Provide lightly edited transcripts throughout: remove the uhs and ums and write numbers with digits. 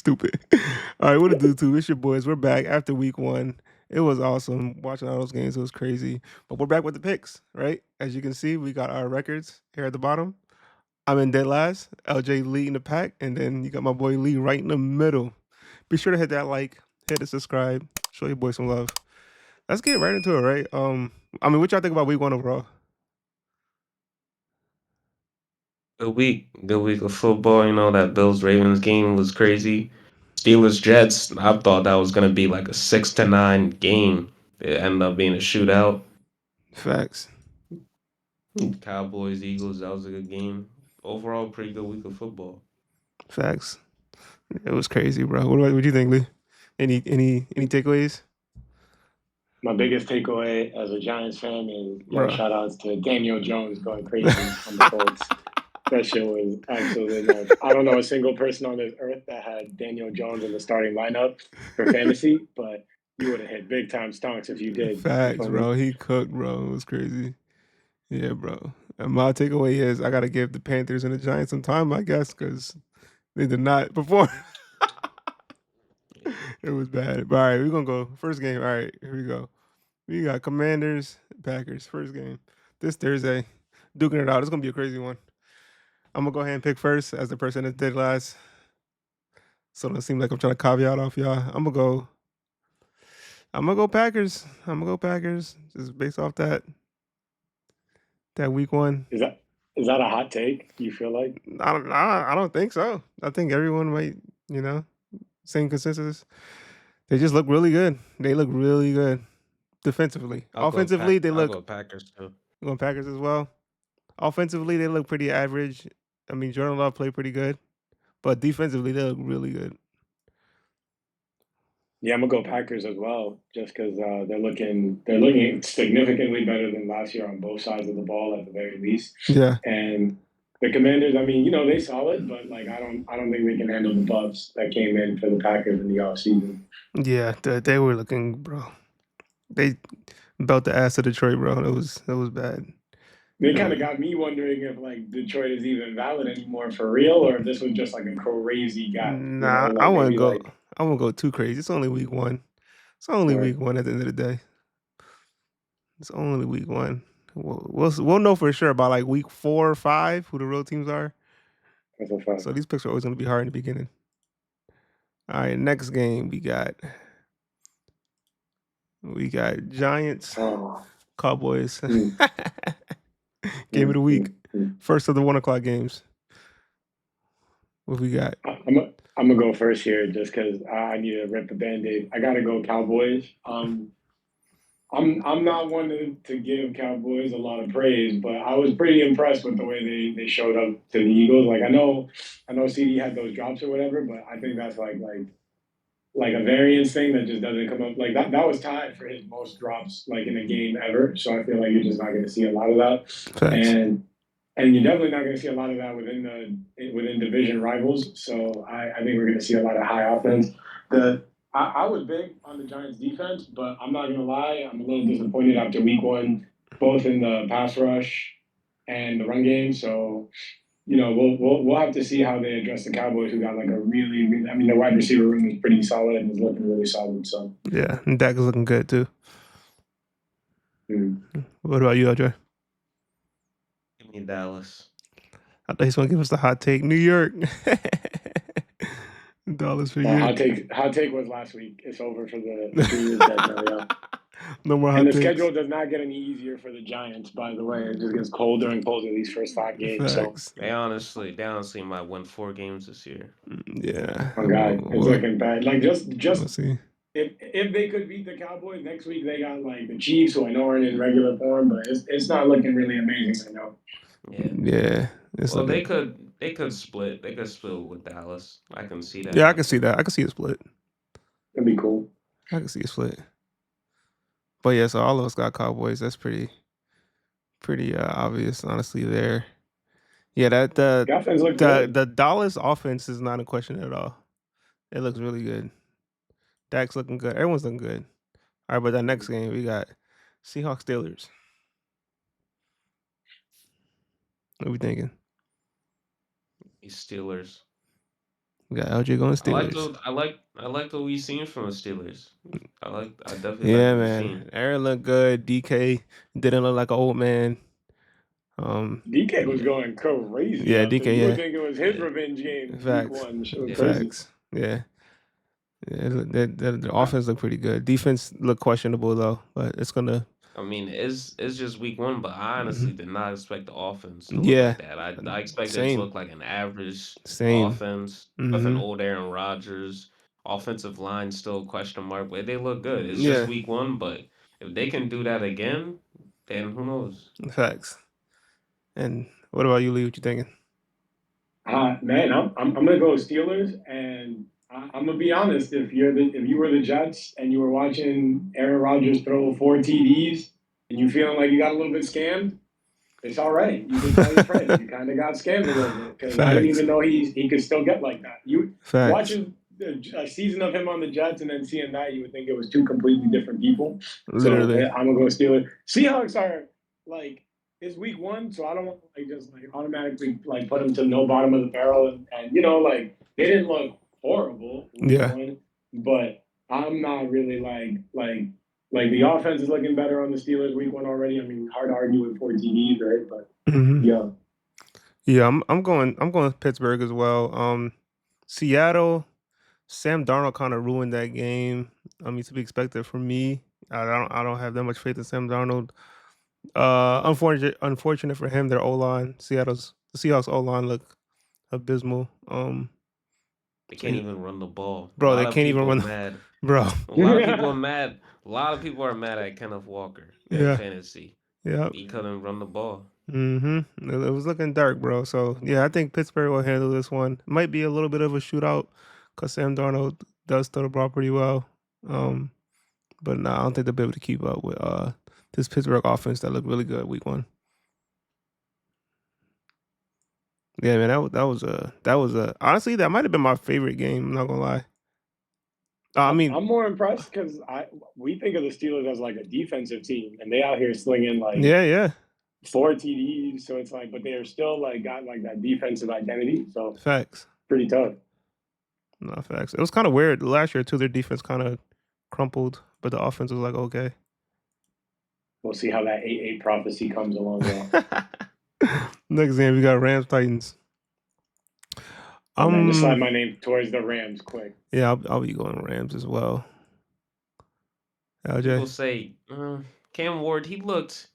Stupid. All right, what it do too? It's your boys. We're back after week one. It was awesome watching all those games. It was crazy. But we're back with the picks, right? As you can see, we got our records here at the bottom. I'm in dead last. LJ leading the pack, and then you got my boy Lee right in the middle. Be sure to hit that like, hit the subscribe, show your boy some love. Let's get right into it, right? What y'all think about week one overall? Good week of football. You know, that Bills Ravens game was crazy. Steelers Jets, I thought that was gonna be like a 6-9 game. It ended up being a shootout. Facts. Cowboys Eagles, that was a good game. Overall, pretty good week of football. Facts. It was crazy, bro. What do you think, Lee? Any takeaways? My biggest takeaway as a Giants fan is Bro. shout outs to Daniel Jones going crazy on the Colts. That shit was absolutely nuts. I don't know a single person on this earth that had Daniel Jones in the starting lineup for fantasy, but you would have hit big time stonks if you did. You Facts, feel me? bro. He cooked, bro. It was crazy. Yeah, bro. And my takeaway is I gotta give the Panthers and the Giants some time, I guess, because they did not perform. It was bad. But all right, we're gonna go. First game. All right, here we go. We got Commanders, Packers, first game. This Thursday. Duking it out. It's gonna be a crazy one. I'm gonna go ahead and pick first as the person that did last. So it don't seem like I'm trying to caveat off y'all. I'm gonna go Packers. I'm gonna go Packers. Just based off that week one. Is that a hot take? You feel like? I don't think so. I think everyone might, you know, same consensus. They just look really good. They look really good defensively. Offensively, they I'll look go Packers too. going Packers as well. Offensively, they look pretty average. I mean, Jordan Love played pretty good, but defensively, they look really good. Yeah, I'm gonna go Packers as well, just because they're looking significantly better than last year on both sides of the ball at the very least. Yeah, And the Commanders, I mean, they solid, but like I don't think they can handle the buffs that came in for the Packers in the offseason. yeah, they were looking, bro. They belt the ass of Detroit, bro. It was bad. They It kind was, of got me wondering if like Detroit is even valid anymore for real, or if this was just like a crazy gap, nah, I like wouldn't maybe go. like I won't go too crazy. It's only week one. It's only or week one at the end of the day. It's only week one. We'll know for sure about like week 4 or 5 who the real teams are. as a fact. So these picks are always going to be hard in the beginning. All right, next game we got Giants, Oh, Cowboys. mm, Game of the week, mm, mm. first of the 1 o'clock games. What we got? I'm gonna go first here just because I need to rip the band-aid. I gotta go Cowboys. I'm not one to give Cowboys a lot of praise, but I was pretty impressed with the way they showed up to the Eagles. Like I know CD had those drops or whatever, but I think that's like a variance thing that just doesn't come up. Like that was tied for his most drops like in a game ever. So I feel like you're just not going to see a lot of that, Facts. and you're definitely not going to see a lot of that within division rivals. So I think we're going to see a lot of high offense. I was big on the Giants defense, but I'm not going to lie, I'm a little disappointed after week one, both in the pass rush and the run game. So we'll have to see how they address the Cowboys, who got like a really, really, I mean, the wide receiver room is pretty solid and is looking really solid. So, Yeah, and Dak is looking good too. mm. What about you, LJ? Give me Dallas. I thought he's going to give us the hot take. New York. Dollars for you. Hot take was last week. It's over for the dream is dead now, yeah. No more And hot the takes. schedule does not get any easier for the Giants, by the way. It just gets colder and colder these first 5 games. So, Facts. They honestly might win 4 games this year. Yeah. oh We'll, God, it's we'll, looking bad. Like we'll just see. if they could beat the Cowboys next week, they got like the Chiefs, who I know aren't in regular form, but it's not looking really amazing right now. Yeah. Yeah. It's Well, looking. they could split. They could split with Dallas. I can see that Yeah, I can see happening. that. I can see a split. It'd be cool. I can see a split. But yeah, so all of us got Cowboys. That's pretty obvious, honestly. There. Yeah, that The offense looked the good. Dallas offense is not in question at all. It looks really good. Dak's looking good. Everyone's looking good. All right, but that next game we got Seahawks Steelers. What are we thinking? These Steelers. We got LJ going Steelers. I like what we seen from the Steelers. I definitely like Yeah, what we man. seen. Aaron looked good. DK didn't look like an old man. DK was Yeah, going crazy Yeah, out there. DK. You would Yeah, think it was his yeah, revenge game, week facts, one. Shit was yeah. crazy. facts. Yeah, yeah. The offense looked pretty good. Defense looked questionable though, but it's gonna. I mean, it's just week one, but I Mhm. honestly did not expect the offense to look Yeah, like that. I expected it to same, look like an average same. offense with an Hmm. old Aaron Rodgers. Offensive line still question mark, but they look good. It's just Yeah, week one, but if they can do that again, then who knows? facts. And what about you, Lee? What you thinking? Man, I'm gonna go Steelers, and I'm gonna be honest. If you were the Jets and you were watching Aaron Rodgers throw 4 TDs and you feeling like you got a little bit scammed, it's all right. You can tell your friends you kind of got scammed a little bit because I didn't Facts, even know he could still get like that. You facts. watching a season of him on the Jets and then seeing that, you would think it was two completely different people. So Literally. I'm gonna go Steelers. Seahawks are like it's week one, so I don't want to like just like automatically like put them to no bottom of the barrel and like they didn't look horrible week Yeah. one, but I'm not really like the offense is looking better on the Steelers week one already. I mean, hard to argue with 4 TDs, right? But Hmm. yeah, Yeah, I'm going with Pittsburgh as well. Seattle, Sam Darnold kind of ruined that game. I mean, to be expected from me. I don't have that much faith in Sam Darnold. Unfortunate for him, their O line, the Seahawks O line look abysmal. They So can't even run the ball. A bro, they lot of can't even people run, mad. bro. A lot of people are mad. A lot of people are mad at Kenneth Walker in Yeah, fantasy. yeah. He couldn't run the ball. It was looking dark, bro. So yeah, I think Pittsburgh will handle this one. Might be a little bit of a shootout because Sam Darnold does throw the ball pretty well. Um, but nah, I don't think they'll be able to keep up with this Pittsburgh offense that looked really good week one. Yeah, man, that was a honestly that might have been my favorite game. I'm not gonna lie. I mean, I'm more impressed because we think of the Steelers as like a defensive team, and they out here slinging like yeah, yeah, 4 TDs. So it's like, but they are still like got like that defensive identity. So facts. pretty tough. No facts. It was kind of weird last year too. Their defense kind of crumpled, but the offense was like okay. We'll see how that 8-8 prophecy comes along though. Next game we got Rams Titans. Oh man, just slide my name towards the Rams quick. Yeah, I'll be going Rams as well. LJ. People say Cam Ward. He looked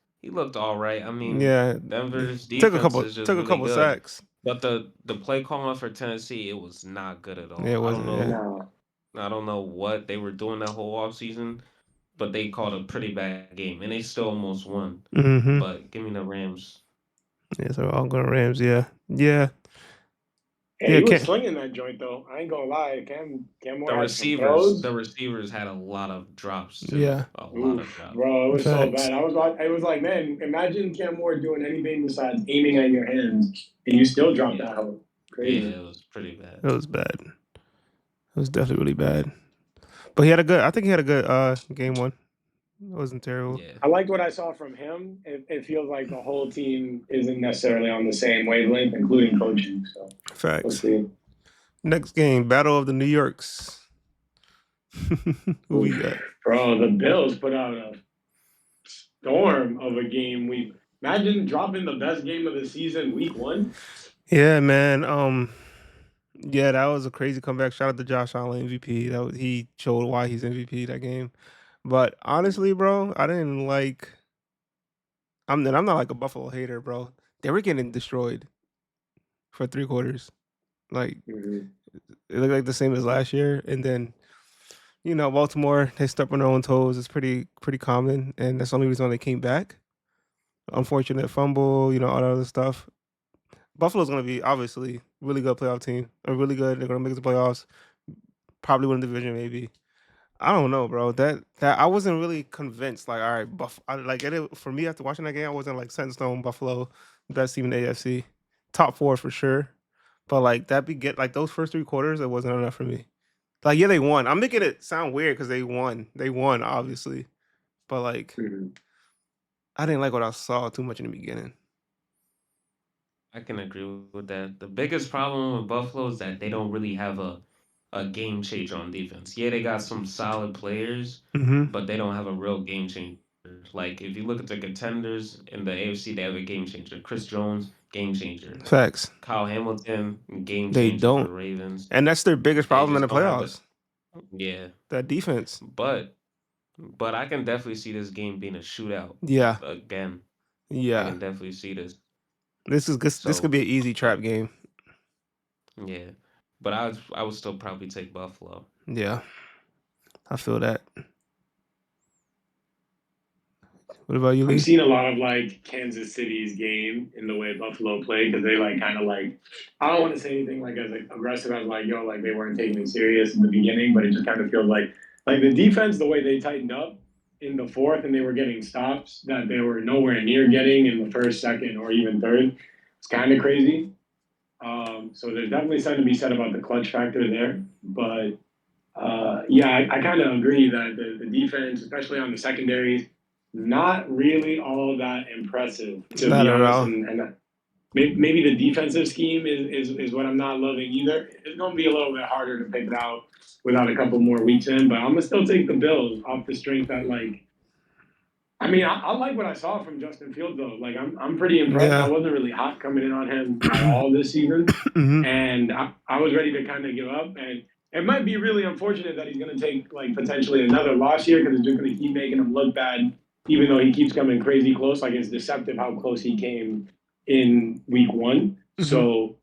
all right. I mean, Yeah, Denver's took a defense couple is just took a really couple good, sacks. but the play calling for Tennessee it was not good at Yeah, all. it wasn't. Yeah. No. I don't know what they were doing that whole offseason, but they called a pretty bad game and they still almost won. Mm-hmm. But give me the Rams. Yeah, so I'm going Rams. Yeah, yeah, Yeah, yeah. he was Can't. slinging that joint though. I ain't gonna lie. Cam Moore had some throws. The receivers had a lot of drops too. Yeah, A lot of Oof, drops. bro, it was so facts. bad. It was like, man, imagine Cam Moore doing anything besides aiming at your hands, and you still drop Yeah, that hoe. yeah, Crazy. it was pretty bad. It was bad. It was definitely really bad. But he had a good. I think he had a good game one. It wasn't terrible. Yeah. I liked what I saw from him. It feels like the whole team isn't necessarily on the same wavelength, including coaching. So we'll Facts. see. Next game, Battle of the New Yorks. Who we got? Bro, the Bills put out a storm of a game week. Imagine dropping the best game of the season week one. Yeah, man. Yeah, that was a crazy comeback. Shout out to Josh Allen MVP. He showed why he's MVP that game. But honestly, bro, I didn't like. I'm not like a Buffalo hater, bro. They were getting destroyed for 3 quarters. Like Mm-hmm. it looked like the same as last year, and then Baltimore they step on their own toes. It's pretty common, and that's the only reason why they came back. Unfortunate fumble, all that other stuff. Buffalo's gonna be obviously really good playoff team. They're really good. They're gonna make it to playoffs. Probably win the division, maybe. I don't know, bro. That I wasn't really convinced. Like, all right, for me after watching that game, I wasn't like set in stone. Buffalo, best team in the AFC, top four for sure. But like like those first 3 quarters, it wasn't enough for me. Like, yeah, they won. I'm making it sound weird because they won. They won, obviously. But like, Mm-hmm. I didn't like what I saw too much in the beginning. I can agree with that. The biggest problem with Buffalo is that they don't really have a game changer on defense. Yeah, they got some solid players, Mm-hmm. but they don't have a real game changer. Like if you look at the contenders in the AFC, they have a game changer. Chris Jones, game changer. Facts. Kyle Hamilton, game They changer for the don't, Ravens. and that's their biggest They problem in just the don't have playoffs. the yeah. That defense. But I can definitely see this game being a shootout Yeah. again. I Yeah. can definitely see this. This could So, be an easy trap but game. yeah, but I would still probably take Buffalo. Yeah, I feel that. What about you, I'm Lee? seeing a lot of like Kansas City's game in the way Buffalo played because they like kind of like I don't want to say anything like as like, aggressive as like yo like they weren't taking it serious in the beginning, but it just kind of feels like the defense the way they tightened up in the fourth and they were getting stops that they were nowhere near getting in the first, second, or even third. It's kind of crazy. So there's definitely something to be said about the clutch factor there, but yeah, I kind of agree that the defense, especially on the secondaries, not really all that impressive, to Not be at honest. all. And maybe the defensive scheme is what I'm not loving either. It's going to be a little bit harder to pick it out without a couple more weeks in, but I'm going to still take the Bills off the strength that, like, I mean, I like what I saw from Justin Fields, though. Like, I'm pretty impressed. I Yeah. wasn't really hot coming in on him at all this season Hmm. and I was ready to kind of give up. And it might be really unfortunate that he's going to take like potentially another loss here because it's just going to keep making him look bad, even though he keeps coming crazy close. Like it's deceptive how close he came in week one. Hmm. So,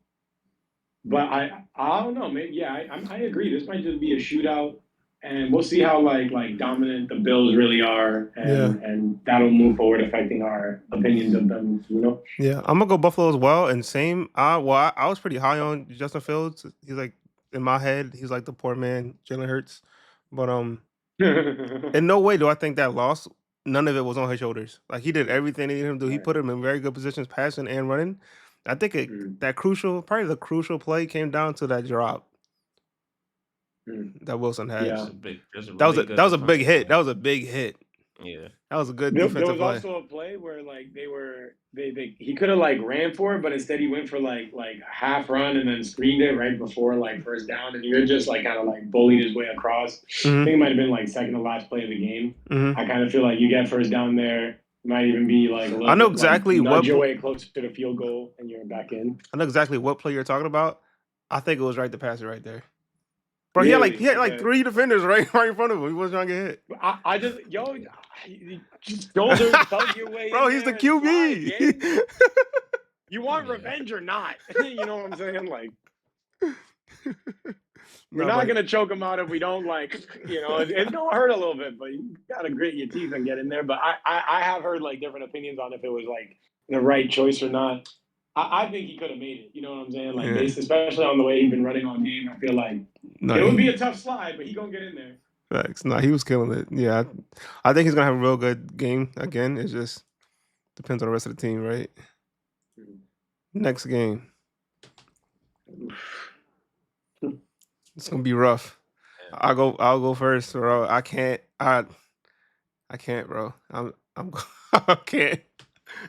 but I don't know. Maybe yeah, I agree. This might just be a shootout. And we'll see how like dominant the Bills really are, Yeah. and that'll move forward, affecting our opinions of them. You know. Yeah. I'm gonna go Buffalo as well. And same. I was pretty high on Justin Fields. He's like in my head. He's like the poor man, Jalen Hurts. But in no way do I think that loss. None of it was on his shoulders. Like he did everything he needed him to do. He Right. put him in very good positions, passing and running. I think Mm, that crucial, probably the crucial play came down to that drop mm. that Wilson had. Yeah. There's a That was really that good was a big defensive hit. play. That was a big hit. Yeah, That was a good There defensive was play. also a play where like they he could have like ran for it, but instead he went for like a half run and then screened it right before like first down, and you're just like kind of like bullied his way across. I Hmm. think it might have been like second to last play of the game. Hmm. I kind of feel like you get first down there, might even be like a I little know bit like exactly nudge your way closer to the field goal, and you're back in. I know exactly what play you're talking about. I think it was right to pass it right there. Bro, he Really? had like Okay. three defenders right in front of him. He wasn't trying to get hit. I just you just shoulder thug your way Bro, in he's the there and slide, QB. gang. You want yeah. revenge or not? You know what I'm saying? Like, we're No, not but gonna choke him out if we don't like, it's gonna hurt a little bit, but you gotta grit your teeth and get in there. But I have heard like different opinions on if it was like the right choice or not. I think he could have made it. You know what I'm saying? Like, yeah, based especially on the way he's been running on game, I feel like no, it would be a tough slide, but he gonna get in there. facts. No, he was killing it. Yeah, I think he's gonna have a real good game again. It just depends on the rest of the team, right? Next game, it's gonna be rough. Yeah. I'll go first, bro. I can't, bro. I'm I can't.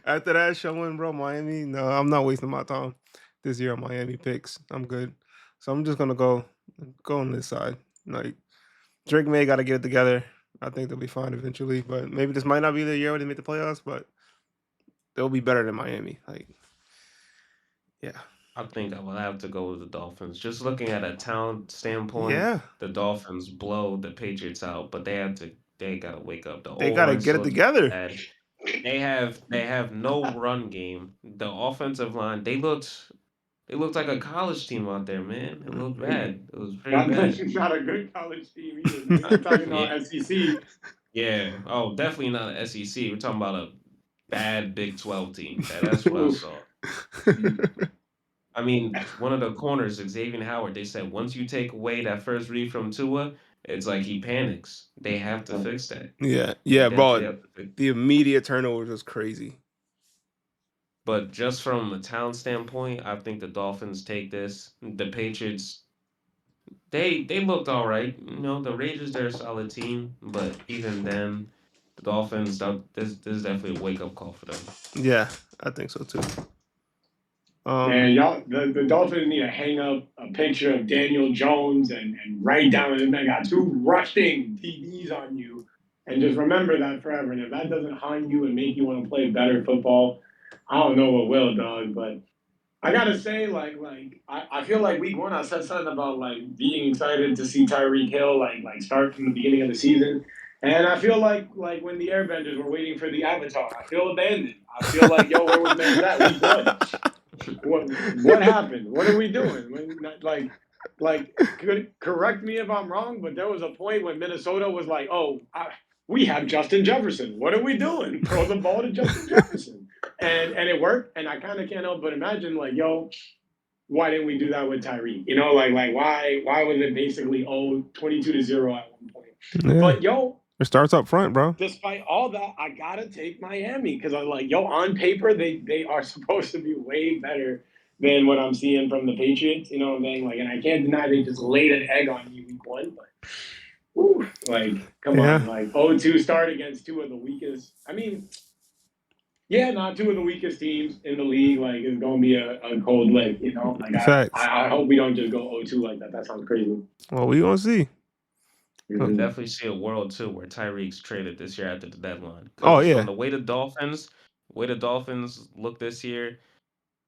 After that showing, bro, Miami. No, I'm not wasting my time this year on Miami picks. I'm good. So I'm just gonna go on this side. Like Drake May got to get it together. I think they'll be fine eventually, but maybe this might not be the year where they make the playoffs, but they'll be better than Miami. Like, yeah, I think I will have to go with the Dolphins. Just looking at a talent standpoint, yeah, the Dolphins blow the Patriots out, but they gotta wake up. The they O got to line get it still looks together. bad. They have no run game. The offensive line, they looked like a college team out there, man. It looked bad. It was pretty Not bad. not a good college team either. Man. I'm talking Yeah, about SEC. yeah. Oh, definitely not a SEC. We're talking about a bad Big 12 team. That's what I saw. I mean, one of the corners, Xavier Howard, they said once you take away that first read from Tua, it's like he panics. They have to fix that. Yeah, They yeah, definitely bro. have to fix. The immediate turnovers was crazy. But just from a talent standpoint, I think the Dolphins take this. The Patriots, they looked all right. The Raiders, they're a solid team, but even then, the Dolphins, this is definitely a wake up call for them. Yeah, I think so too. Um, Man, y'all, the Dolphins need to hang up a picture of Daniel Jones and write down that they got two rushing TDs on you, and just remember that forever. And if that doesn't haunt you and make you want to play better football, I don't know what will, dog. But I gotta say, I feel like week one I said something about like being excited to see Tyreek Hill like start from the beginning of the season. And I feel like when the Airbenders were waiting for the Avatar, I feel abandoned. I feel like, yo, where was man's at week one? What happened? What are we doing? Correct me if I'm wrong, but there was a point when Minnesota was like, "Oh, we have Justin Jefferson. What are we doing? Throw the ball to Justin Jefferson," and it worked. And I kind of can't help but imagine, like, yo, why didn't we do that with Tyreek? You know, like why was it basically 22-0 at one point? yeah, But yo, it starts up front, bro. despite all that, I gotta take Miami because I'm like, yo, on paper, they are supposed to be way better than what I'm seeing from the Patriots. You know what I'm saying? Like, and I can't deny they just laid an egg on you week one, but whew, like, come Yeah, on, like 0-2 start against two of the weakest. I mean, yeah, not two of the weakest teams in the league. Like, it's gonna be a cold lick. You know, like facts. I hope we don't just go 0-2 like that. That sounds crazy. Well, we gonna see. I Mm-hmm. definitely see a world too where Tyreek's traded this year after the deadline. Oh Because from yeah, the way the Dolphins look this year,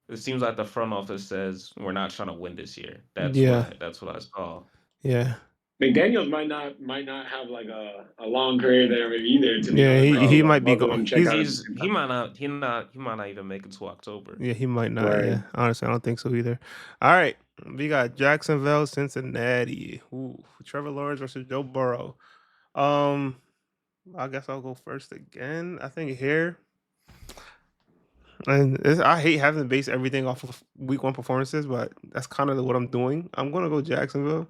it seems like the front office says we're not trying to win this year. yeah, That's what I saw. yeah, McDaniels might not have like a long career there either. To be yeah. honest, I He think Bro, like might be both of going. them check He's out at the he's same he time. might not even make it to October. yeah, he might not. Yeah, Word. honestly, I don't think so either. All right, we got Jacksonville, Cincinnati. Ooh, Trevor Lawrence versus Joe Burrow. Um, I guess I'll go first again. I think here, and I hate having to base everything off of week one performances, but that's kind of what I'm doing. I'm gonna go Jacksonville.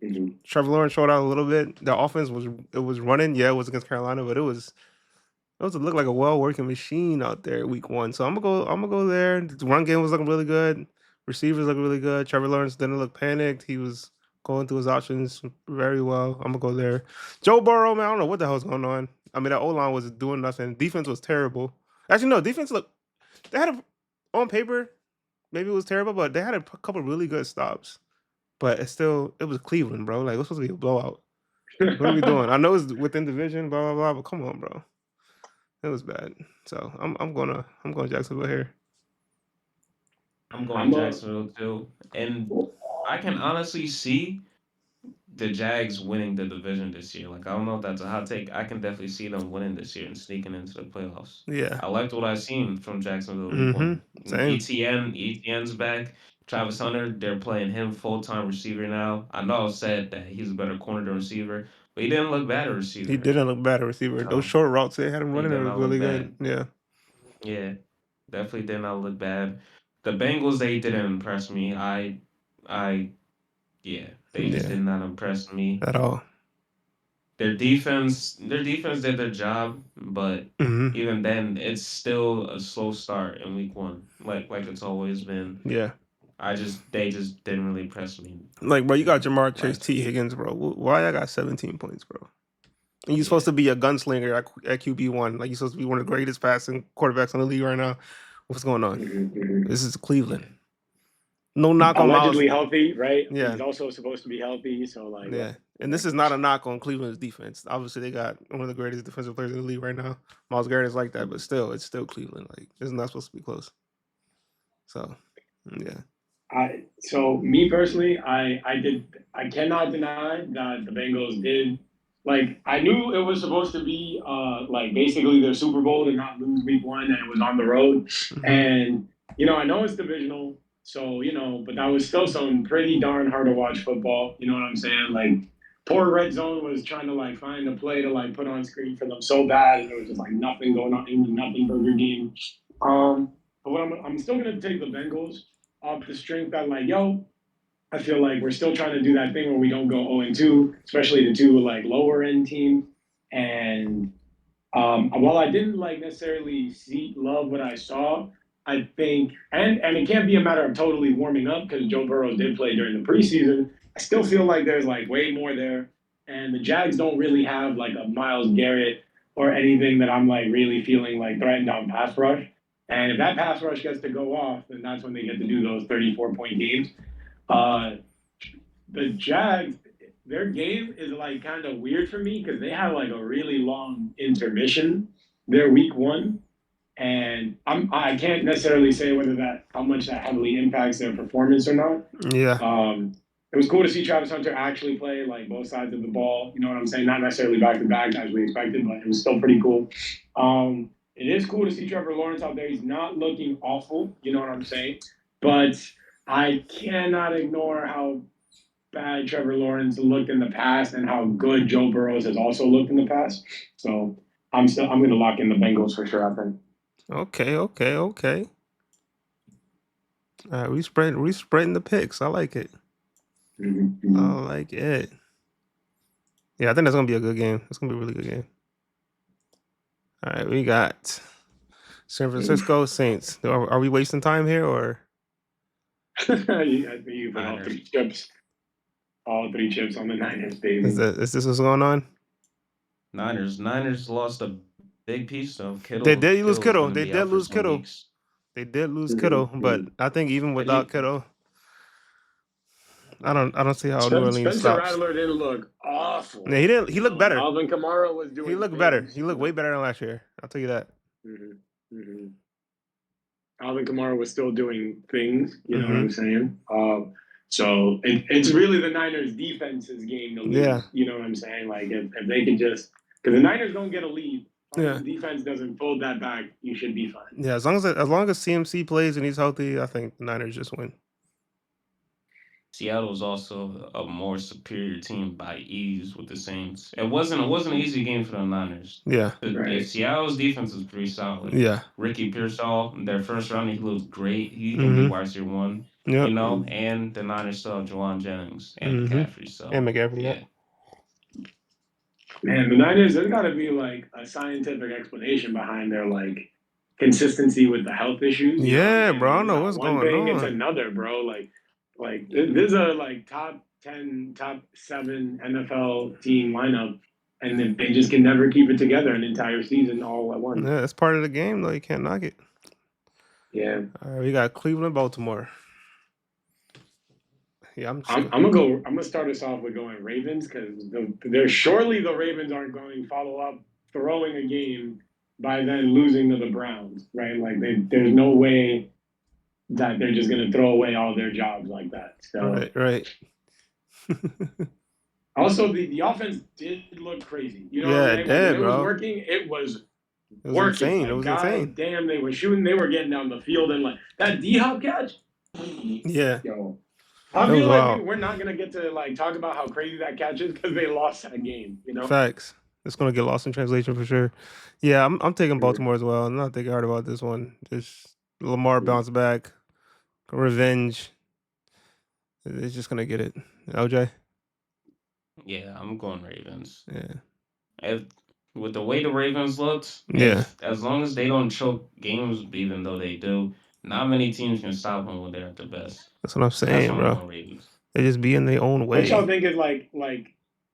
Mhm. Trevor Lawrence showed out a little bit. The offense was running. Yeah, it was against Carolina, but it looked like a well working machine out there week one. So I'm gonna go there. The run game was looking really good. Receivers look really good. Trevor Lawrence didn't look panicked. He was going through his options very well. I'm gonna go there. Joe Burrow, man, I don't know what the hell's going on. I mean, that O line was doing nothing. Defense was terrible. Actually, no, defense look they had on paper maybe it was terrible, but they had a couple really good stops. But it was Cleveland, bro. Like it was supposed to be a blowout. What are we doing? I know it's within division, blah blah blah, but come on, bro. It was bad. So I'm going Jacksonville here. I'm going I'm a Jacksonville too, and I can honestly see the Jags winning the division this year. Like I don't know if that's a hot take. I can definitely see them winning this year and sneaking into the playoffs. Yeah. I liked what I seen from Jacksonville week Mm-hmm. one. Same. ETN's back. Travis Hunter, they're playing him full time receiver now. I know I said that he's a better corner than receiver, but he didn't look bad at He receiver. didn't look bad at receiver. Those So short routes they had him he running, it did was not look really good. bad. Yeah. Yeah, definitely did not look bad. The Bengals, they didn't impress me. I, yeah, they just Yeah. did not impress me. At all. Their defense did their job, but Mm-hmm. even then, it's still a slow start in week one, like it's always been. Yeah. They just didn't really impress me Like, bro, you got Jamar Chase, last T. week. Higgins, bro. Why I got 17 points, bro? And you're supposed Yeah, to be a gunslinger at QB1. Like, you're supposed to be one of the greatest passing quarterbacks in the league right now. What's going on? Mhm, mhm. This is yeah. Cleveland. No knock on Miles. Allegedly healthy, right? Yeah. He's also supposed to be healthy, so like, Yeah. And this whatever. is not a knock on Cleveland's defense. Obviously, they got one of the greatest defensive players in the league right now. Miles Garrett is like that, but still, it's still Cleveland. Like, it's not supposed to be close. So, yeah. So me personally, I cannot deny that the Bengals did like I knew it was supposed to be like basically their Super Bowl to not lose week one and it was on the road. Hmm. And I know it's divisional, so but that was still some pretty darn hard to watch football. You know what I'm saying? Like poor Red Zone was trying to like find a play to like put on screen for them so bad and there was just like nothing going on in the nothing burger game. Um but what I'm still gonna take the Bengals off the strength that like, yo, I feel like we're still trying to do that thing where we don't go 0-2, especially the two like lower end teams. And while I didn't like necessarily love what I saw, I think and it can't be a matter of totally warming up because Joe Burrow did play during the preseason. I still feel like there's like way more there. And the Jags don't really have like a Miles Garrett or anything that I'm like really feeling like threatened on pass rush. And if that pass rush gets to go off, then that's when they get to do those 34-point games. The Jags, their game is like kind of weird for me because they have like a really long intermission. Their week one, and I can't necessarily say whether how much that heavily impacts their performance or not. Yeah. It was cool to see Travis Hunter actually play like both sides of the ball. You know what I'm saying? Not necessarily back to back as we expected, but it was still pretty cool. It is cool to see Trevor Lawrence out there. He's not looking awful. You know what I'm saying? But I cannot ignore how bad Trevor Lawrence looked in the past and how good Joe Burrows has also looked in the past. So I'm going to lock in the Bengals for sure, I think. Okay. All right, we spreading the picks. I like it. Mm-hmm. I like it. Yeah, I think that's gonna be a good game. It's gonna be a really good game. All right, we got San Francisco Saints. Are we wasting time here or? I think you put all three chips on the Niners, baby. Is this what's going on? Niners lost a big piece of Kittle. They did lose Kittle. They did lose Kittle. But I think even without Kittle, I don't see how New Orleans Spencer stops. Rattler didn't look awful. Yeah, he didn't. He looked better. Alvin Kamara was doing. He looked better. He looked way better than last year. I'll tell you that. Alvin Kamara was still doing things. You know what I'm saying? So it's really the Niners' defense's game to lose. Yeah. You know what I'm saying? Like if they could just, because the Niners don't get a lead. Yeah. The defense doesn't fold that back, you should be fine. Yeah, as long as CMC plays and he's healthy, I think the Niners just win. Seattle was also a more superior team by ease with the Saints. It wasn't an easy game for the Niners. Yeah. Seattle's defense is pretty solid. Yeah. Ricky Pearsall, their first round, he looked great. He can be wide receiver one. Yep. You know, and the Niners still have Juwan Jennings and McCaffrey. So McCaffrey, yeah. Man, the Niners, there's got to be like a scientific explanation behind their like consistency with the health issues. Yeah, bro. I don't know what's going on. One thing, it's another, bro. Like this is a like top 10, top 7 NFL team lineup, and they just can never keep it together an entire season all at once. Yeah, that's part of the game, though. You can't knock it. Yeah. All right, we got Cleveland, Baltimore. Yeah, I'm gonna start us off with going Ravens because surely the Ravens aren't going to follow up throwing a game by then losing to the Browns, right? Like there's no way that they're just gonna throw away all their jobs like that. So right. Also, the offense did look crazy. You know, yeah, it did, when it bro. was working. It was working. Insane. Like, it was insane. Damn, they were shooting. They were getting down the field and like that D-Hop catch. Yeah. Yo. I feel like we're not gonna get to like talk about how crazy that catch is because they lost that game. You know, facts. It's gonna get lost in translation for sure. Yeah, I'm taking Baltimore as well. I'm not thinking hard about this one. Just Lamar bounce back, revenge. It's just gonna get it. LJ. Yeah, I'm going Ravens. Yeah. With the way the Ravens looked, as long as they don't choke games, even though they do, not many teams can stop them when they're at their best. That's what I'm saying, bro. They just be in their own way. What y'all think is like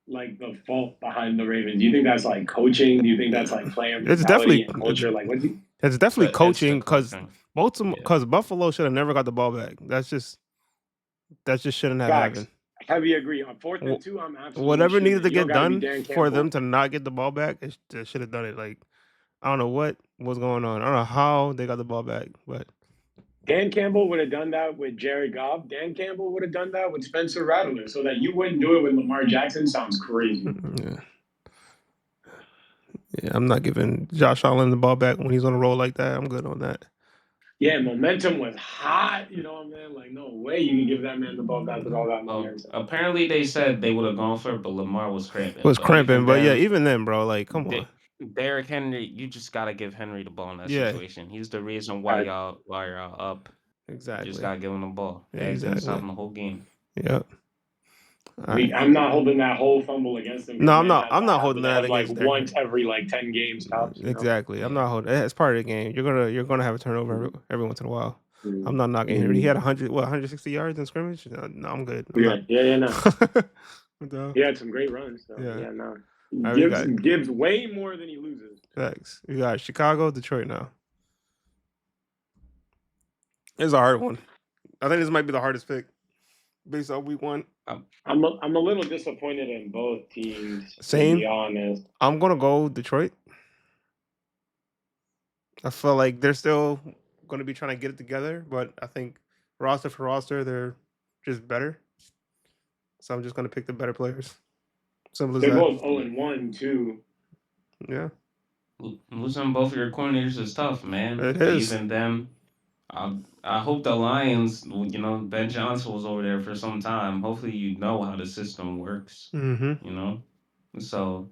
the fault behind the Ravens? Do you think that's like coaching? Do you think that's like player mentality and culture? Like what? It's definitely coaching because Buffalo should have never got the ball back. That just shouldn't have happened. Heavy agree. On 4th and 2, I'm absolutely whatever needed to get done for them to not get the ball back, they should have done it. Like I don't know what was going on. I don't know how they got the ball back, but Dan Campbell would have done that with Jared Goff. Dan Campbell would have done that with Spencer Rattler. So that you wouldn't do it with Lamar Jackson sounds crazy. Yeah, I'm not giving Josh Allen the ball back when he's on a roll like that. I'm good on that. Yeah, momentum was hot. You know what I'm saying? Like, no way you can give that man the ball back with all that momentum. Apparently, they said they would have gone for it, but Lamar was cramping. But yeah, even then, bro, like, come on. Derrick Henry, you just gotta give Henry the ball in that situation. He's the reason why y'all up. Exactly. You just gotta give him the ball. Yeah, exactly. Stop him the whole game. Yep. I'm not holding that whole fumble against him. No, I'm not holding that against like once every like 10 games tops. Exactly. I'm not holding. It's part of the game. You're gonna have a turnover every once in a while. I'm not knocking Henry. He had 160 yards in scrimmage. No, I'm good. No. He had some great runs. So, no. Gives way more than he loses. Thanks. We got Chicago, Detroit now. It's a hard one. I think this might be the hardest pick based on week one. Um, I'm a little disappointed in both teams, to be Same. honest. I'm gonna go Detroit. I feel like they're still gonna be trying to get it together, but I think roster for roster, they're just better. So I'm just gonna pick the better players. Simple as They're that. both 0-1 too. Yeah, losing both of your coordinators is tough, man. it But is. even them, I hope the Lions, Ben Johnson was over there for some time. Hopefully, you know how the system works. Mm-hmm. You know, so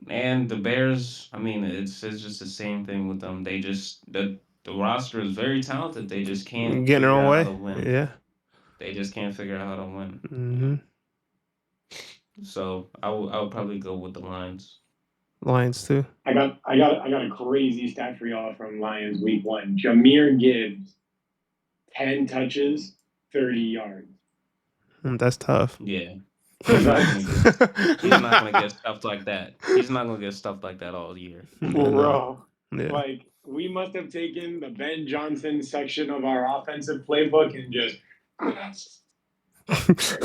and the Bears. I mean, it's just the same thing with them. They just the roster is very talented. They just can't Getting their figure own out how way. to win. Yeah. They just can't figure out how to win. Mm-hmm. So I would probably go with the Lions. Lions too. I got a crazy stat for y'all from Lions week one. Jameer Gibbs, 10 touches, 30 yards. That's tough. Yeah, he's not That's gonna get. He's not gonna get stuff like that. He's not gonna get stuff like that all year. No. bro. Yeah. Like we must have taken the Ben Johnson section of our offensive playbook and just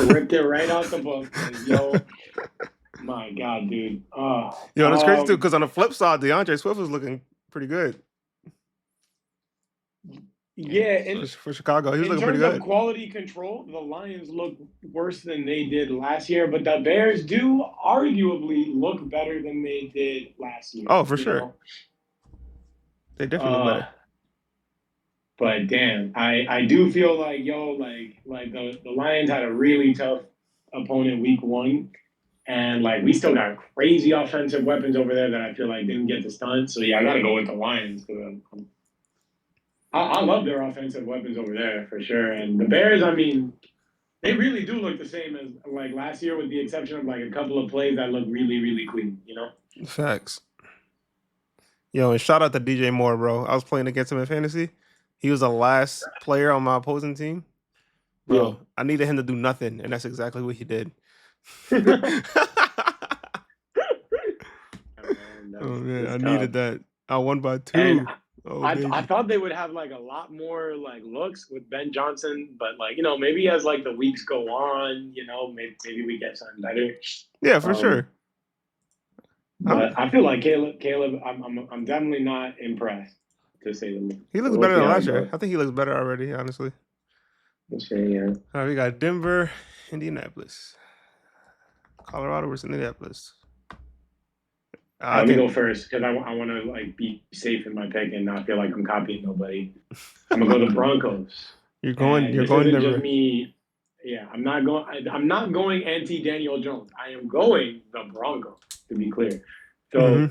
ripped it right out the book. Yo, my God, dude. Yo, that's crazy too. Because on the flip side, DeAndre Swift was looking pretty good Yeah, for Chicago. He was in looking pretty terms of good. quality control, the Lions look worse than they did last year, but the Bears do arguably look better than they did last year. Oh, for you sure. know? They definitely look Uh, better. but damn, I do feel like like the Lions had a really tough opponent week one, and like we still got crazy offensive weapons over there that I feel like didn't get the stunt. So yeah, I got to go with the Lions because I love their offensive weapons over there for sure. And the Bears, I mean, they really do look the same as like last year, with the exception of like a couple of plays that look really, really clean. You know. Facts. Yo, and shout out to DJ Moore, bro. I was playing against him in fantasy. He was the last player on my opposing team. Bro, Yeah. I needed him to do nothing, and that's exactly what he did. Oh man, I needed that. I won by 2. And Oh I baby. thought they would have like a lot more like looks with Ben Johnson, but like you know maybe as like the weeks go on, you know maybe we get something better. Yeah, for sure. But I feel like Caleb, I'm definitely not impressed to say the least. He looks We'll better see than how last it year. goes. I think he looks better already, honestly. We'll see, yeah. All right, we got Denver, Indianapolis, Colorado versus Indianapolis. Let me go first because I want to like be safe in my pick and not feel like I'm copying nobody. I'm gonna go the Broncos. You're going This Denver. isn't just me. Yeah, I'm not going. I'm not going anti Daniel Jones. I am going the Broncos. To be clear, so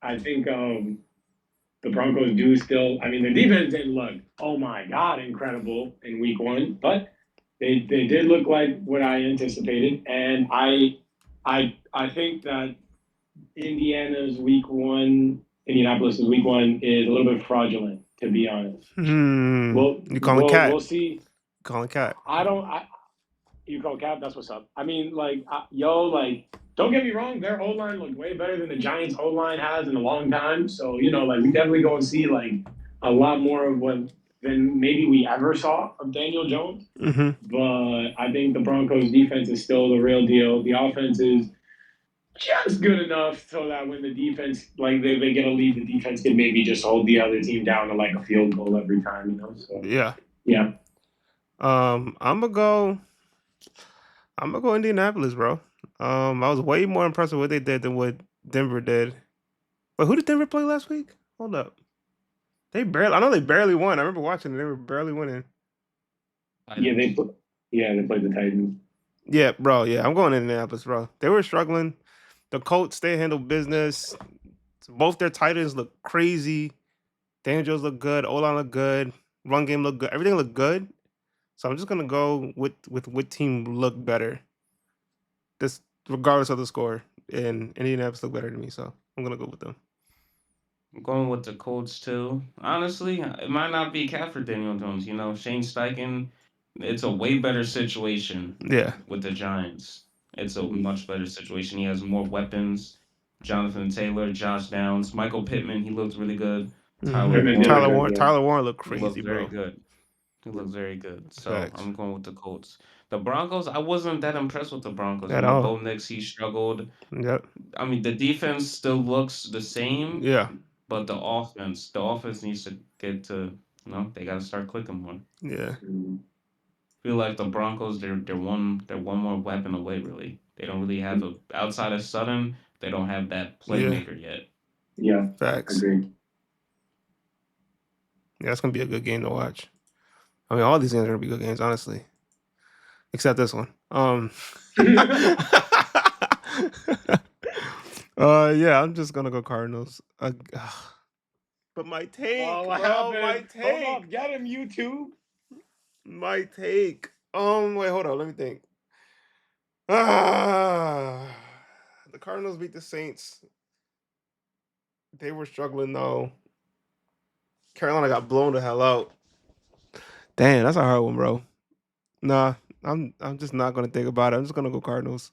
I think the Broncos do still. I mean, their defense didn't look, oh my God, incredible in week one, but they did look like what I anticipated, and I think that Indianapolis's week one is a little bit fraudulent, to be honest. You calling Cat? We'll see. Calling Cat? You call Cap? That's what's up. I mean, like, don't get me wrong. Their O line looked way better than the Giants' O line has in a long time. So you know, like, we definitely go and see like a lot more of what than maybe we ever saw of Daniel Jones. But I think the Broncos' defense is still the real deal. The offense is just good enough so that when the defense, like, they get a lead, the defense can maybe just hold the other team down to like a field goal every time. You know? So yeah. I'm gonna go Indianapolis, bro. I was way more impressed with what they did than what Denver did. But who did Denver play last week? Hold up. I know they barely won. I remember watching it. They were barely winning. Yeah, they played the Titans. Yeah, bro. Yeah, I'm going Indianapolis, bro. They were struggling. The Colts, they handled business. Both their tight ends look crazy. Daniel Jones looked good. O-line looked good. Run game looked good. Everything looked good. So I'm just gonna go with what team looked better. This regardless of the score. And Indianapolis looked better to me, so I'm gonna go with them. I'm going with the Colts too. Honestly, it might not be Cat for Daniel Jones. Shane Steichen, it's a way better situation Yeah. with the Giants. It's a much better situation. He has more weapons. Jonathan Taylor, Josh Downs, Michael Pittman, he looked really good. Tyler Warren Tyler Warren looked crazy, looked very bro. good. He looks very good. So Facts. I'm going with the Colts. The Broncos, I wasn't that impressed with the Broncos. At all. Bo Nix, he struggled. Yep. I mean, the defense still looks the same, Yeah. but the offense needs to get to, they got to start clicking more. Yeah. Feel like the Broncos, they're one more weapon away. Really, they don't really have a outside of Sutton. They don't have that Yeah. playmaker yet. Yeah, Facts. agreed. Yeah, it's gonna be a good game to watch. I mean, all these games are gonna be good games, honestly, except this one. Yeah, I'm just gonna go Cardinals. But my take, Oh, what bro, my happened? Hold take, up, get him, YouTube. my take. Wait, hold on, let me think. Ah, the Cardinals beat the Saints. They were struggling though. Carolina got blown the hell out. Damn, that's a hard one, bro. Nah, I'm just not gonna think about it. I'm just gonna go Cardinals.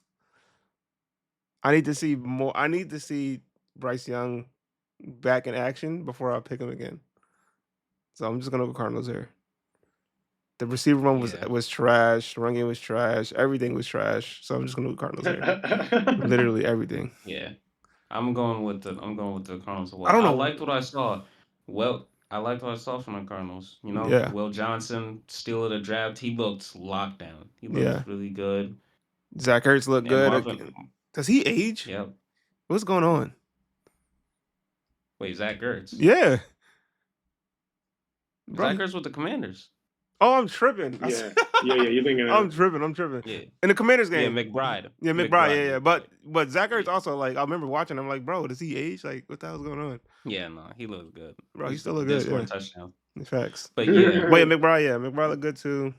I need to see more. I need to see Bryce Young back in action before I pick him again. So I'm just gonna go Cardinals here. The receiver run was Yeah, was trash. The run game was trash. Everything was trash. So I'm just gonna go Cardinals here. Literally everything. yeah. I'm going with the Cardinals. I Well, don't I know. liked what I saw. Well, I liked what I saw from the Cardinals. Yeah, Will Johnson, steal of the draft. He looked locked down. He yeah. looked really good. Zach Ertz looked And good. Marvin, Does he age? yep. What's going on? Wait, Zach Ertz. Yeah, bro. Zach Ertz with the Commanders. Oh, I'm tripping. Yeah, yeah. You're thinking I'm of tripping. I'm tripping. Yeah, In the Commanders yeah. game. McBride. Yeah, McBride. McBride. Yeah, yeah. McBride. But Zach Ertz Yeah. also, like, I remember watching. I'm like, bro, does he age? Like, what the hell's going on? Yeah, no, he looks good. Bro, he He still look did good. score a Yeah, touchdown. facts. But yeah, But yeah, McBride. Yeah, McBride looked good too.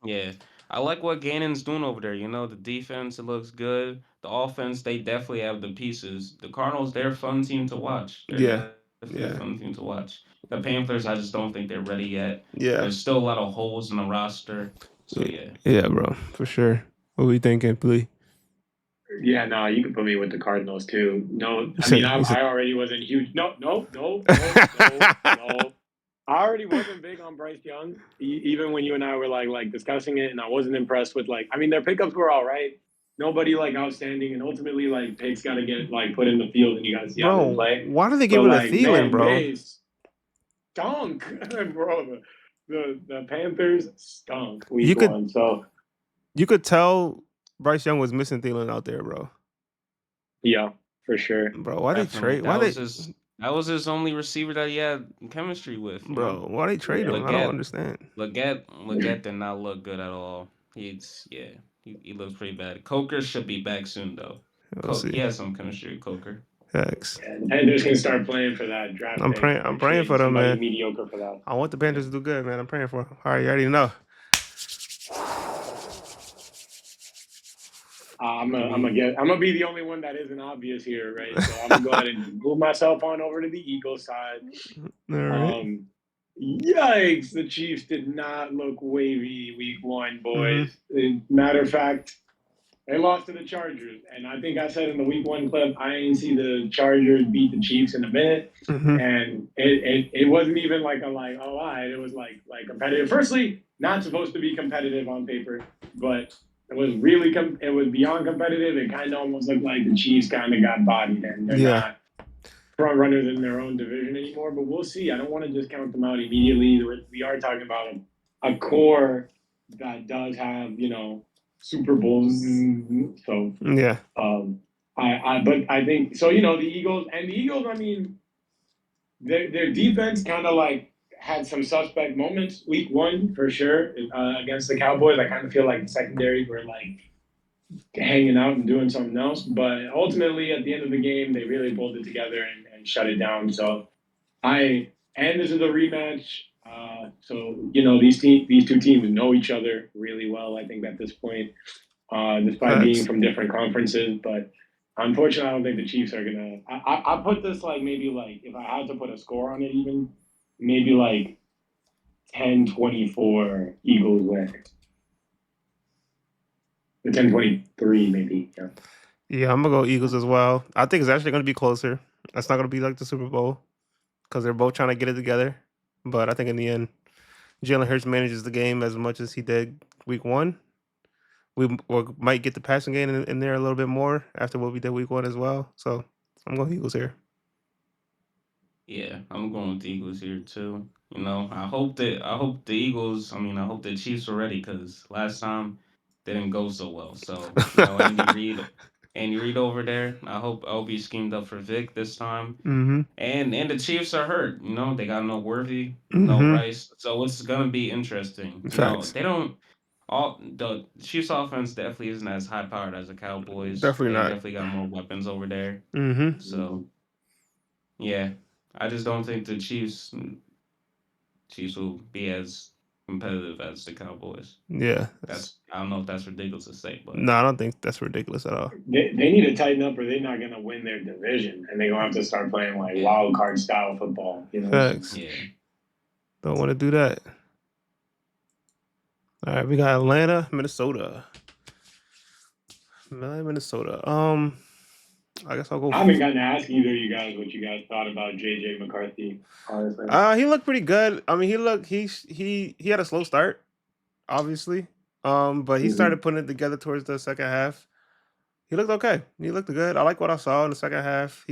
yeah. I like what Gannon's doing over there. The defense, it looks good. The offense, they definitely have the pieces. The Cardinals, they're a fun team to watch. They're Yeah, definitely a fun team yeah, to watch. The Panthers, I just don't think they're ready yet. There's yeah, still a lot of holes in the roster. So yeah, yeah. yeah, bro, for sure. What we thinking, please? Yeah, no, you can put me with the Cardinals too. No, He I mean, said, he said, I already wasn't huge. No, no, no, no, no, no. I already wasn't big on Bryce Young, even when you and I were like discussing it, and I wasn't impressed with I mean, their pickups were all right. Nobody outstanding, and ultimately picks got to get put in the field, and you got to see how they bro, play. why do they get But rid of Thielen, man, bro? they stunk, bro. The Panthers stunk You week could one. So you could tell Bryce Young was missing Thielen out there, bro. yeah, for sure. Bro, why they Definitely. trade? Why they, That was his only receiver that he had chemistry with. bro? Why they trade him? I don't Leggett understand. Leggett did not look good at all. He looks pretty bad. Coker should be back soon though. We'll He see. has some chemistry with Coker. Facts. And Panthers can start playing for that draft pick. I'm praying for them, somebody man. mediocre for that. I want the Panthers to do good, man. I'm praying for them. All right, you already know. I'm gonna be the only one that isn't obvious here, right? So I'm gonna go ahead and move myself on over to the Eagles side. All right. Yikes! The Chiefs did not look wavy week one, Mm-hmm. boys. Matter of fact, they lost to the Chargers, and I think I said in the week one clip, I ain't see the Chargers beat the Chiefs in a minute, Mm-hmm. and it wasn't even oh, it was like competitive. Firstly, not supposed to be competitive on paper, but it was really it was beyond competitive. It kind of almost looked like the Chiefs kind of got bodied, and they're not front runners in their own division anymore. But we'll see. I don't want to just count them out immediately. We are talking about a core that does have Super Bowls. So Yeah. but I think so. The Eagles. I mean, their defense kind of had some suspect moments week one for sure against the Cowboys. I kind of feel like the secondary were hanging out and doing something else. But ultimately, at the end of the game, they really pulled it together and shut it down. So and this is a rematch. So these two teams know each other really well. I think at this point, despite being from different conferences, but unfortunately, I don't think the Chiefs are gonna. I put this maybe if I had to put a score on it, even maybe 10-24 Eagles win. The 10-23 maybe. Yeah. Yeah, I'm gonna go Eagles as well. I think it's actually gonna be closer. It's not gonna be like the Super Bowl because they're both trying to get it together. But I think in the end, Jalen Hurts manages the game as much as he did week one. We might get the passing game in there a little bit more after what we did week one as well. So I'm going Eagles here. Yeah, I'm going with the Eagles here too. I hope the Eagles. I mean, I hope the Chiefs are ready because last time didn't go so well. So Andy Reid over there. I hope he schemed up for Vic this time. Mm-hmm. And the Chiefs are hurt. They got no Worthy, no Mm-hmm. Rice. So it's gonna be interesting. Facts. They don't. All the Chiefs offense definitely isn't as high powered as the Cowboys. Definitely They not. definitely got more weapons over there. Mm-hmm. So yeah, I just don't think the Chiefs will be as competitive as the Cowboys. Yeah. I don't know if that's ridiculous to say, but No, I don't think that's ridiculous at all. They need to tighten up, or they're not going to win their division, and they're going to have to start playing like yeah, wild card style football. Facts. yeah. Don't want to do that. All right, we got Atlanta, Minnesota. Minnesota. I guess I'll go. I haven't gotten to ask either of you guys what you guys thought about JJ McCarthy. Honestly, He looked pretty good. I mean, he had a slow start, obviously. But he started putting it together towards the second half. He looked okay. He looked good. I like what I saw in the second half.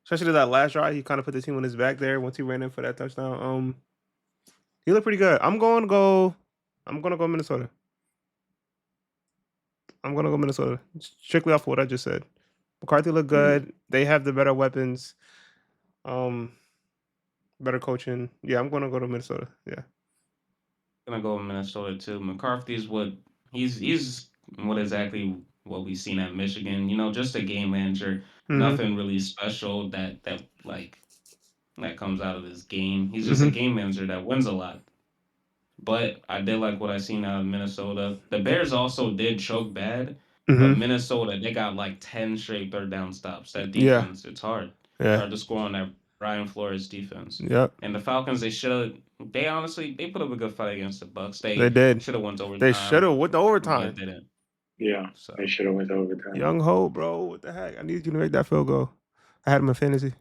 Especially that last drive, he kind of put the team on his back there once he ran in for that touchdown. He looked pretty good. I'm going to go. I'm going to go Minnesota. I'm going to go Minnesota. Strictly off what I just said. McCarthy looked good. They have the better weapons. Um, Better coaching. Yeah, I'm going to go to Minnesota. Yeah. Gonna go with Minnesota too. McCarthy's what he's what exactly what we've seen at Michigan. Just a game manager. Mm-hmm. Nothing really special that comes out of this game. He's just a Mm-hmm. game manager that wins a lot. But I did like what I seen out of Minnesota. The Bears also did choke bad, but Mm-hmm. Minnesota they got like 10 straight third down stops. That Yeah. defense, it's hard. It's Yeah. hard to score on that Brian Flores defense. Yep. And the Falcons, they honestly they put up a good fight against the Bucks. They They did. should have went to They should overtime, have went to but overtime. didn't. yeah, So they should have went to overtime. Young Ho, bro. What the heck? I needed you to make that field goal. I had him in fantasy.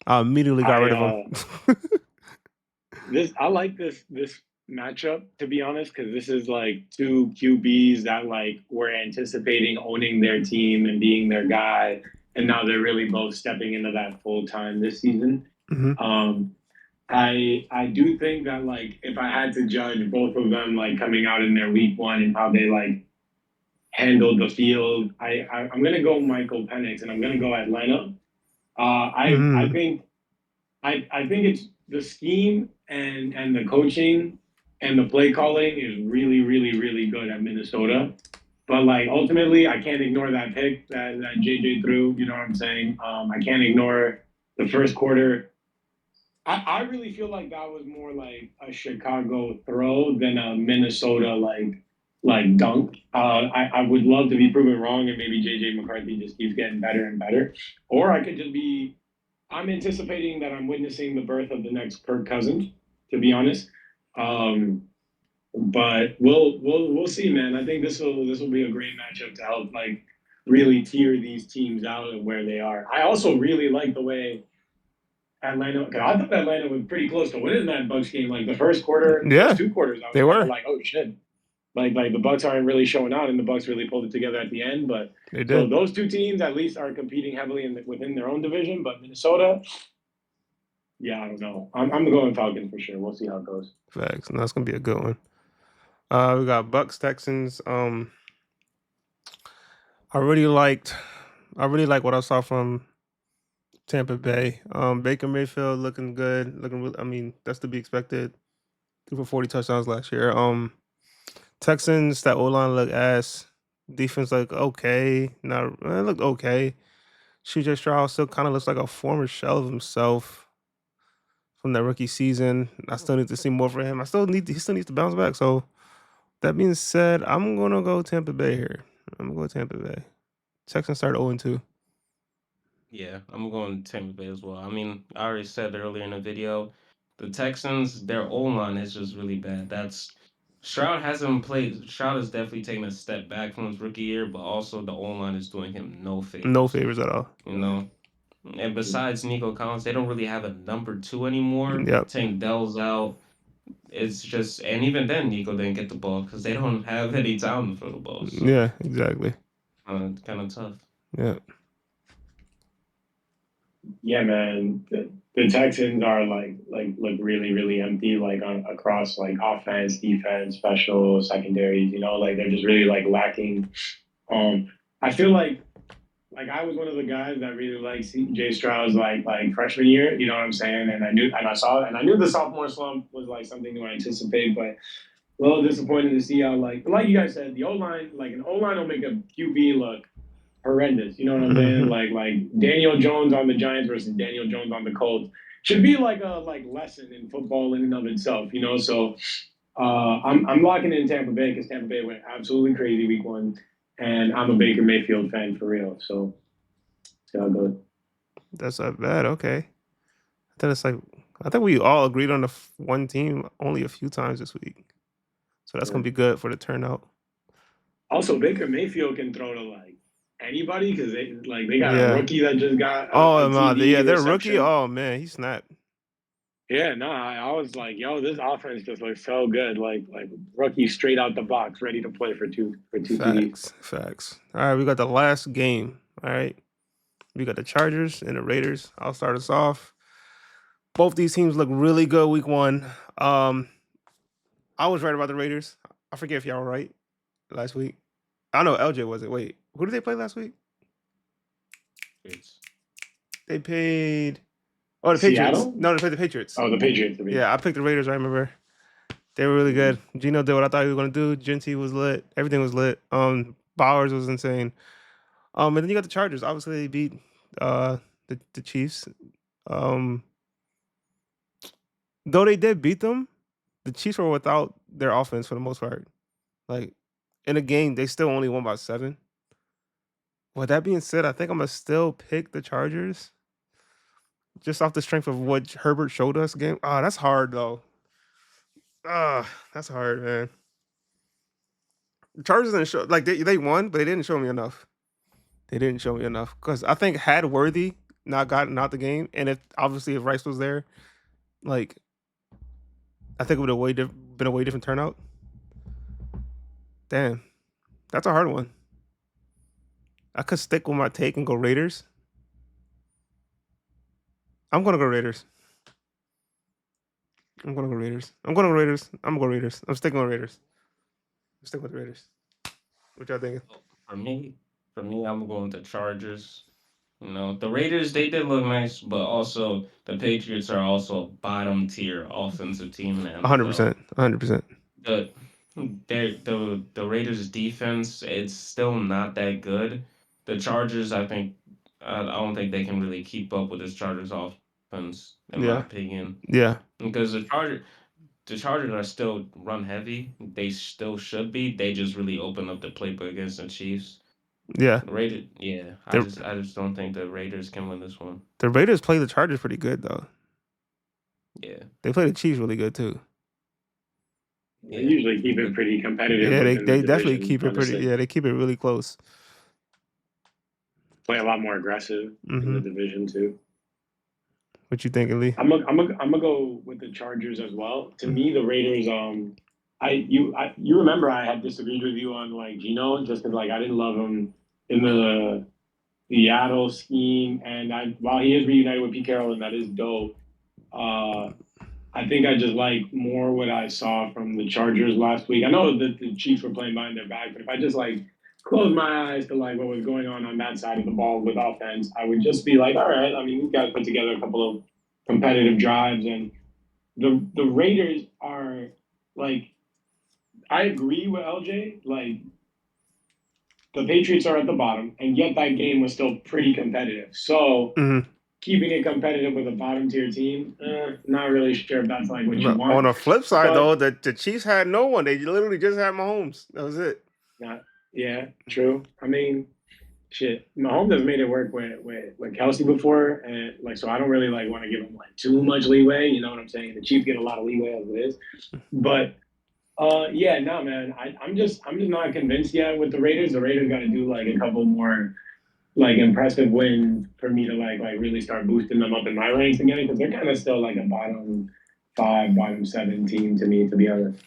I immediately got rid of him. I like this matchup, to be honest, because this is like two QBs that like were anticipating owning their team and being their guy, and now they're really both stepping into that full time this season. Mm-hmm. I do think that like if I had to judge both of them like coming out in their week one and how they like handled the field, I'm gonna go Michael Penix and I'm gonna go Atlanta. I think it's the scheme and the coaching and the play calling is really, really, really good at Minnesota. But like ultimately, I can't ignore that pick that JJ threw. You know what I'm saying? I can't ignore the first quarter. I really feel like that was more like a Chicago throw than a Minnesota like dunk. I would love to be proven wrong and maybe JJ McCarthy just keeps getting better and better, or I could just be I'm anticipating that I'm witnessing the birth of the next Kirk Cousins, to be honest. But we'll see, man. I think this will be a great matchup to help like really tear these teams out and where they are. I also really like the way Atlanta. Cause I thought Atlanta was pretty close to winning that Bucks game. Like the first quarter, Yeah, first two quarters, I was they kind were. of like, oh shit. Like the Bucks aren't really showing out, and the Bucks really pulled it together at the end. But They so did. those two teams at least are competing heavily within their own division. But Minnesota, yeah, I don't know. I'm going Falcons for sure. We'll see how it goes. Facts. No, that's gonna be a good one. We got Bucks Texans. I really liked what I saw from Tampa Bay. Baker Mayfield looking good. Looking really, I mean, that's to be expected. Threw for 40 touchdowns last year. Texans, that O line looked ass. Defense looked okay. Not it looked okay. CJ Stroud still kind of looks like a former shell of himself from that rookie season. I still need to see more from him. He still needs to bounce back. So that being said, I'm gonna go Tampa Bay here. I'm gonna go Tampa Bay. Texans start 0-2. yeah, I'm going Tampa Bay as well. I mean, I already said earlier in the video, the Texans, their O line is just really bad. That's Stroud hasn't played. Stroud has definitely taken a step back from his rookie year, but also the O line is doing him no No favors. favors at all. You know, and besides Nico Collins, they don't really have a number two anymore. Yep. Tank Dell's out. it's just, and even then, Nico didn't get the ball because they don't have any time for the ball. So Yeah, exactly. kind of tough. Yeah. Yeah, man. The Texans are like look really really empty like on across like offense, defense, special, secondaries. You know, like they're just really like lacking. I feel like I was one of the guys that really liked Jay Stroud's like freshman year. You know what I'm saying? And I knew the sophomore slump was like something to anticipate, but a little disappointed to see how like you guys said the O line like an O line will make a QB look horrendous. You know what I'm saying? Hmm. Like Daniel Jones on the Giants versus Daniel Jones on the Colts should be like a like lesson in football in and of itself. You know, so I'm locking in Tampa Bay because Tampa Bay went absolutely crazy week one, and I'm a Baker Mayfield fan for real. So see how it goes. That's not bad. Okay. Then it's like I think we all agreed on the one team only a few times this week, so that's Yeah. gonna be good for the turnout. Also, Baker Mayfield can throw to like anybody because they got a Yeah. rookie that just got a Oh man, yeah, TD their rookie. reception. Oh man, he snapped. Yeah, no, I was like, yo, this offense just looks so good. Like rookie straight out the box, ready to play for two TDs. Facts, facts. All right, we got the last game. All right, we got the Chargers and the Raiders. I'll start us off. Both these teams look really good week one. Um, I was right about the Raiders. I forget if y'all were right last week. I know LJ wasn't. Wait, who did they play last week? It's They paid. Oh, the Patriots. Seattle? No, they played the Patriots. Oh, the Patriots. The Yeah, Patriots. I picked the Raiders. I remember they were really Mhm. good. Gino did what I thought he was gonna do. Genty was lit. Everything was lit. Bowers was insane. And then you got the Chargers. Obviously, they beat the Chiefs. Um, though they did beat them, the Chiefs were without their offense for the most part. Like in a game, they still only won by 7. With that being said, I think I'm gonna still pick the Chargers just off the strength of what Herbert showed us. Game. Ah, that's hard though. Ah, that's hard, man. The Chargers didn't show like they won, but they didn't show me enough. They didn't show me enough because I think had Worthy not gotten out the game, and if obviously if Rice was there, like I think it would have been a way different turnout. Damn, that's a hard one. I could stick with my take and go Raiders. I'm gonna go Raiders. I'm gonna go Raiders. I'm gonna go Raiders. I'm gonna go Raiders. I'm sticking with Raiders. I'm sticking with the Raiders. What y'all thinking? for me. For me, I'm going to Chargers. You know, the Raiders, they did look nice, but also the Patriots are also a bottom tier offensive team in the NFL. 100%. 100%. The the Raiders defense, it's still not that good. The Chargers, I think, I don't think they can really keep up with this Chargers offense, in my Yeah. opinion, Yeah. because the Chargers are still run heavy. They still should be. They just really open up the playbook against the Chiefs. Yeah. The Raiders, yeah, I The just I just don't think the Raiders can win this one. the Raiders play the Chargers pretty good though. Yeah, They play the Chiefs really good too. They yeah, usually keep it but pretty competitive Yeah, within the they definitely division. keep it pretty. Honestly, Yeah, they keep it really close. play a lot more aggressive in Hmm. the division too. What you thinking, Lee? I'm gonna go with the Chargers as well. To me, the Raiders. You remember I had disagreed with you on like Gino just because like I didn't love him in the Seattle scheme, and while he is reunited with Pete Carroll and that is dope. Uh, I think I just like more what I saw from the Chargers last week. I know that the Chiefs were playing behind their back, but if I just like close my eyes to like what was going on that side of the ball with offense, I would just be like, all right. I mean, we've got to put together a couple of competitive drives, and the Raiders are like, I agree with LJ. Like the Patriots are at the bottom, and yet that game was still pretty competitive. So Hmm. keeping it competitive with a bottom tier team, not really sure if that's like what you But on want. the flip side, But though, the Chiefs had no one. They literally just had Mahomes. That was it. not, yeah, true. I mean, shit, Mahomes has made it work with Kelsey before, and like, so I don't really like want to give him like too much leeway. You know what I'm saying? The Chiefs get a lot of leeway as it is, but yeah, no, man, I'm just not convinced yet with the Raiders. The Raiders got to do like a couple more like impressive wins for me to like really start boosting them up in my ranks again because they're kind of still like a bottom 5, bottom 7 team to me, to be honest.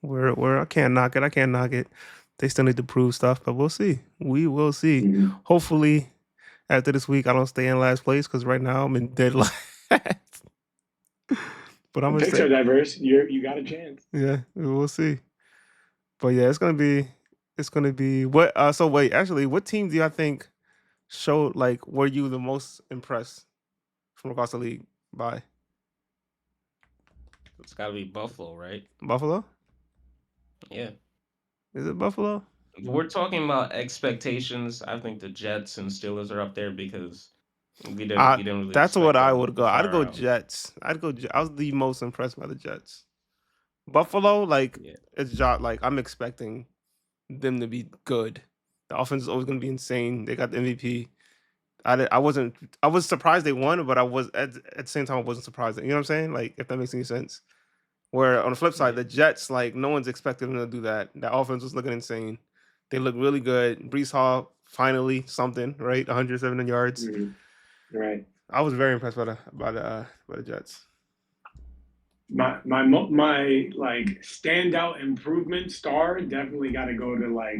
Where I can't knock it. I can't knock it. They still need to prove stuff, but we'll see. We will see. Mhm. Hopefully, after this week, I don't stay in last place because right now I'm in dead last. But I'm The gonna picks say, are diverse. You got a chance. yeah, we'll see. But yeah, it's gonna be what. So wait, actually, what team do I think showed like were you the most impressed from across the league by? It's got to be Buffalo, right? Buffalo? Yeah. Is it Buffalo? If we're talking about expectations, I think the Jets and Steelers are up there because we didn't really That's what expect I them would to go. I'd fire go out. Jets. I was the most impressed by the Jets. Buffalo, like Yeah. it's just like I'm expecting them to be good. The offense is always going to be insane. They got the MVP. I wasn't. I was surprised they won, but I was at the same time I wasn't surprised. You know what I'm saying? Like if that makes any sense. Where on the flip side, Yeah. the Jets, like no one's expected them to do that. That offense was looking insane. They look really good. Brees Hall finally something right, 107 yards. Mhm. Right. I was very impressed by the Jets. My like standout improvement star definitely got to go to like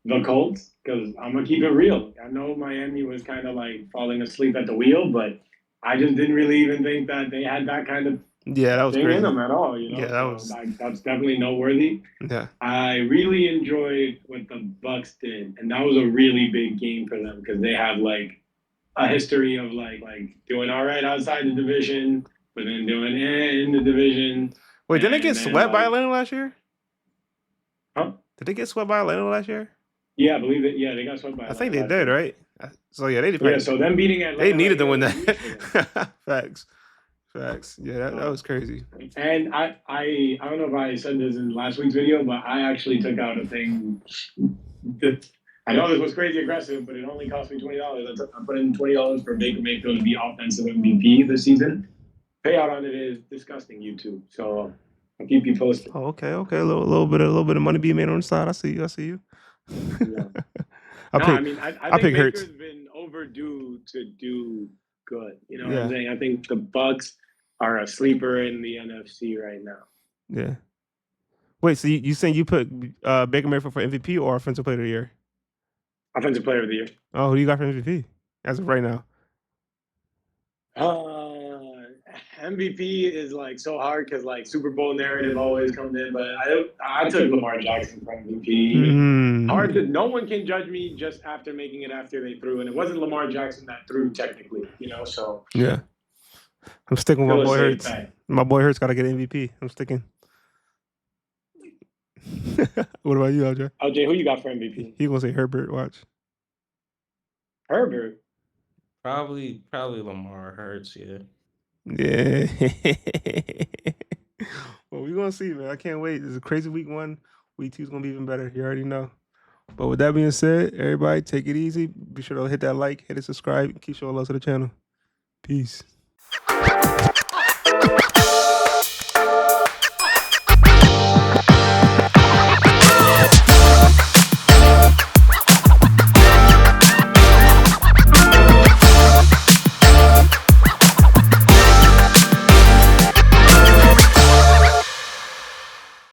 the Colts because I'm gonna keep it real. I know Miami was kind of like falling asleep at the wheel, but I just didn't really even think that they had that kind of Yeah, that was thing in crazy. them at all. Yeah, that So was that's definitely noteworthy. yeah. I really enjoyed what the Bucks did, and that was a really big game for them because they have like a history of like doing all right outside the division, but then doing in the division, Wait, didn't they get and then swept by like, Atlanta last year? huh? Did they get swept by Atlanta last year? Yeah, I believe it. Yeah, they got swept by I think Atlanta they last did, year. right? So yeah, Yeah, so them beating they Atlanta right needed to here win was huge for them. that. Facts. Facts. Yeah, that was crazy. And I don't know if I said this in last week's video, but I actually took out a thing that I know this was crazy aggressive, but it only cost me $20. I put in $20 for Baker Mayfield to be offensive MVP this season. Payout on it is disgusting, YouTube. So I'll keep you posted. Oh, okay. A little bit of money being made on the side. I see you. Yeah. I No, I pick mean I I think pick Hurts. Baker's been overdue to do good. You know what I'm Yeah. saying? I think the Bucks are a sleeper in the NFC right now. Yeah. Wait, so you saying you put Baker Mayfield for MVP or offensive player of the year? Offensive player of the year. Oh, who do you got for MVP as of right now? MVP is like so hard because like Super Bowl narrative always comes in, but I took Lamar Jackson for MVP. Hard to no one can judge me just after making it after they threw, and it wasn't Lamar Jackson that threw technically, so Yeah. I'm sticking with still my a boy safe Hurts. bet. My boy Hurts got to get MVP. I'm sticking. What about you, LJ? LJ, who you got for MVP? He gonna say Herbert. Watch. Herbert. Probably Lamar Hurts, yeah. Yeah. Well, we're gonna see, man. I can't wait. It's a crazy week 1. Week 2 is gonna be even better. You already know. But with that being said, everybody take it easy. Be sure to hit that like, hit the subscribe, and keep showing love to the channel. Peace.